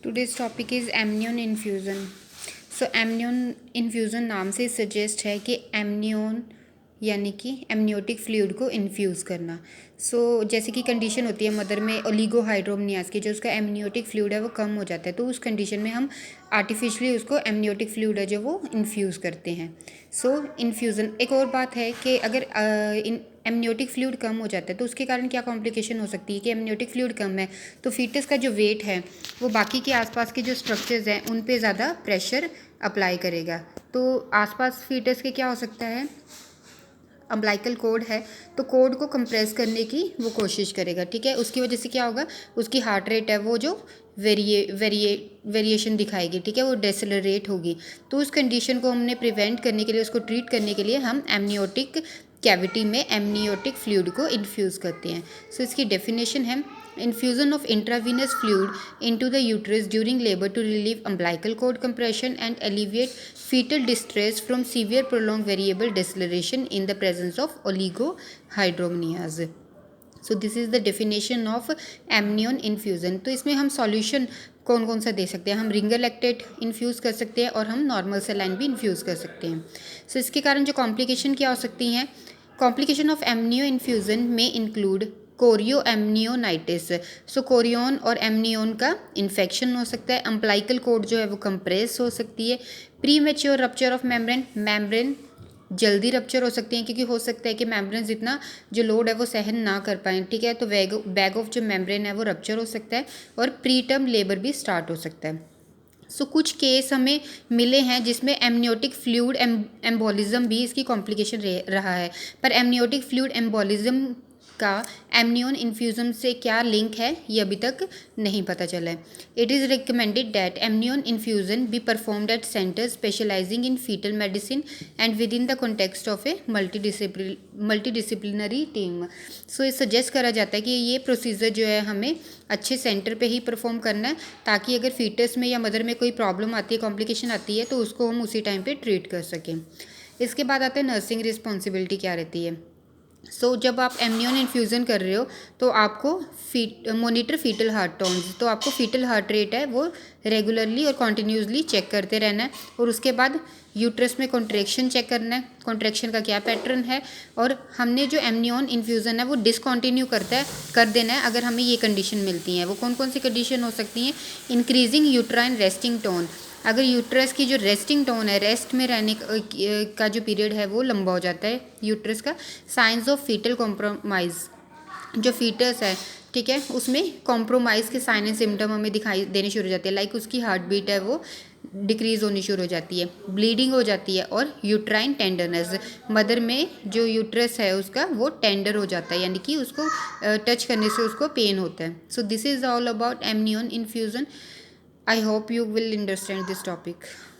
Today's topic is amnion infusion. So amnion infusion नाम से suggest है कि एमनियन यानी कि एमनियोटिक फ्लूइड को इन्फ्यूज़ करना। जैसे कि कंडीशन होती है मदर में ओलिगोहाइड्रोमनियाज की, जो उसका एमनियोटिक फ्लूइड है वो कम हो जाता है, तो उस कंडीशन में हम आर्टिफिशियली उसको एमनियोटिक फ्लूइड है जो वो इन्फ्यूज़ करते हैं। इन्फ्यूज़न एक और बात है कि अगर एमनियोटिक फ्लूइड कम हो जाता है तो उसके कारण क्या कॉम्प्लिकेशन हो सकती है कि एमनियोटिक फ्लूइड कम है तो फीटस का जो वेट है वो बाकी के आसपास के जो स्ट्रक्चर्स हैं उन पे ज़्यादा प्रेशर अप्लाई करेगा। तो आसपास फीटस के क्या हो सकता है, अम्बिलिकल कोड है तो कोड को कंप्रेस करने की वो कोशिश करेगा, ठीक है। उसकी वजह से क्या होगा, उसकी हार्ट रेट है वो जो वेरिएशन दिखाएगी, ठीक है, वो डेसेलरेट होगी। तो उस कंडीशन को हमने प्रिवेंट करने के लिए, उसको ट्रीट करने के लिए हम एमनियोटिक कैविटी में एमनियोटिक फ्लूइड को इन्फ्यूज़ करते हैं। इसकी डेफिनेशन है infusion of intravenous fluid into the uterus during labor to relieve umbilical cord compression and alleviate fetal distress from severe prolonged variable deceleration in the presence of oligohydramnias. So this is the definition of amnion infusion. तो इसमें हम solution कौन कौन सा दे सकते हैं, हम ringer lactate infuse कर सकते हैं और हम नॉर्मल सेलाइन भी इन्फ्यूज़ कर सकते हैं। इसके कारण जो कॉम्प्लिकेशन क्या हो सकती हैं, कॉम्प्लिकेशन ऑफ एमनियो इन्फ्यूज़न में इंक्लूड कोरियो एमनियोनाइटिस। कोरियोन और एमनियोन का इन्फेक्शन हो सकता है, अम्बिलिकल कोड जो है वो कंप्रेस हो सकती है, pre mature rupture of membrane जल्दी रप्चर हो सकती हैं क्योंकि हो सकता है कि मेम्ब्रेन जितना जो लोड है वो सहन ना कर पाएँ, ठीक है। तो बैग ऑफ जो मेम्ब्रेन है वो रप्चर हो सकता है और प्री टर्म लेबर भी स्टार्ट हो सकता है। कुछ केस हमें मिले हैं जिसमें एमनियोटिक फ्लूइड एम्बोलिज्म भी इसकी कॉम्प्लिकेशन रहा है, पर एमनियोटिक फ्लूइड एम्बोलिज्म का एमनियन इन्फ्यूज़न से क्या लिंक है ये अभी तक नहीं पता चला है। It is recommended that amnion infusion be performed at centre specialising in fetal medicine and with in the context of a multidisciplinary team. ये सजेस्ट करा जाता है कि ये प्रोसीजर जो है हमें अच्छे सेंटर पे ही परफॉर्म करना है, ताकि अगर फीटस में या मदर में कोई प्रॉब्लम आती है, कॉम्प्लिकेशन आती है, तो उसको हम उसी टाइम पे ट्रीट कर सकें। इसके बाद आता है नर्सिंग रिस्पॉन्सिबिलिटी क्या रहती है। जब आप एमनियन इन्फ्यूज़न कर रहे हो तो आपको मोनिटर फीटल हार्ट टोन्स, तो आपको फीटल हार्ट रेट है वो रेगुलरली और कॉन्टीन्यूसली चेक करते रहना है, और उसके बाद यूट्रस में कॉन्ट्रैक्शन चेक करना है, कॉन्ट्रैक्शन का क्या पैटर्न है, और हमने जो एमनियन इन्फ्यूज़न है वो डिसकॉन्टिन्यू कर देना है अगर हमें ये कंडीशन मिलती हैं। वो कौन कौन सी कंडीशन हो सकती हैं, इंक्रीजिंग यूट्राइन रेस्टिंग टोन, अगर यूट्रस की जो रेस्टिंग टोन है, रेस्ट में रहने का जो पीरियड है वो लंबा हो जाता है यूट्रस का। साइंस ऑफ फीटल कॉम्प्रोमाइज़, जो फीटस है, ठीक है, उसमें कॉम्प्रोमाइज़ के साइन एंड सिम्टम हमें दिखाई देने शुरू हो जाते हैं, लाइक उसकी हार्ट बीट है वो डिक्रीज़ होनी शुरू हो जाती है, ब्लीडिंग हो जाती है, और यूट्राइन टेंडरनेस, मदर में जो यूट्रस है उसका वो टेंडर हो जाता है, यानी कि उसको टच करने से उसको पेन होता है। This is all about amnion infusion. I hope you will understand this topic.